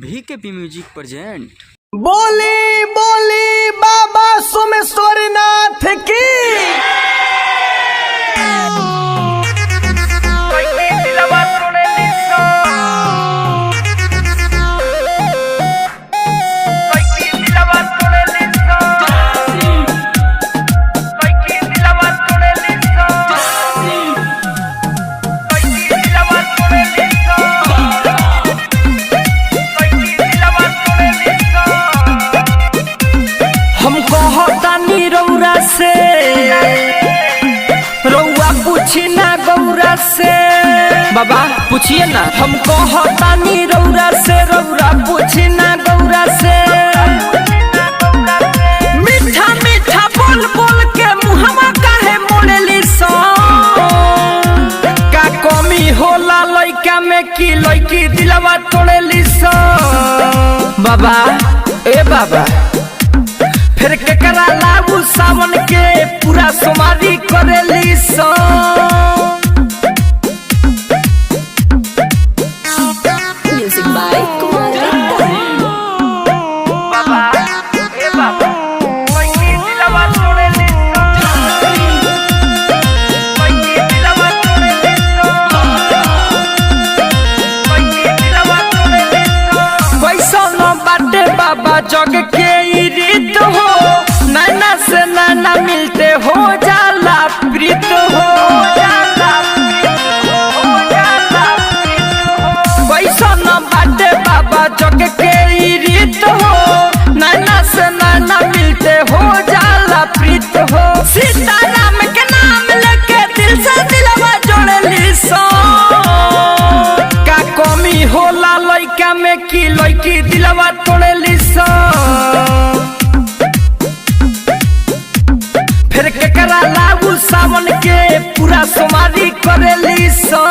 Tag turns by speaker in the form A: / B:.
A: VKP music present.
B: बोली बोली बाबा सोमेश्वरनाथ की। से रउआ पूछी ना गौरा से, बाबा पूछिए ना। हमको हतानी रउरा से, रउरा पूछी ना गौरा से। मीठा मीठा बोल बोल के मुहमा काहे मोड़ेली सो। का कमी होला लइका में कि लइकी दिलवा तोड़ेली सो। बाबा ए बाबा फिर केकरा लागू सावन के पूरा सोमारी करेली सो।
C: म्यूजिक बाय
B: बाबा ए बाबा लइकी दिलवा तोड़ेली सो। लइकी दिलवा तोड़ेली सो। लइकी दिलवा तोड़ेली सो। कैसन बाटे बाबा जग के ई रीत हो। नैना से नैना मिलते हो जाला प्रीत हो। कैसन बाटे बाबा जग के ई रीत हो। नैना से नैना मिलते हो जाला प्रीत हो। सीताराम के नाम लेके दिल से दिलवा जोड़ेली सो। का कमी होला लइका में कि लइकी दिलवा तोड़ेली सो। फिर केकरा लागू सावन के पूरा सोमारी करेली सो।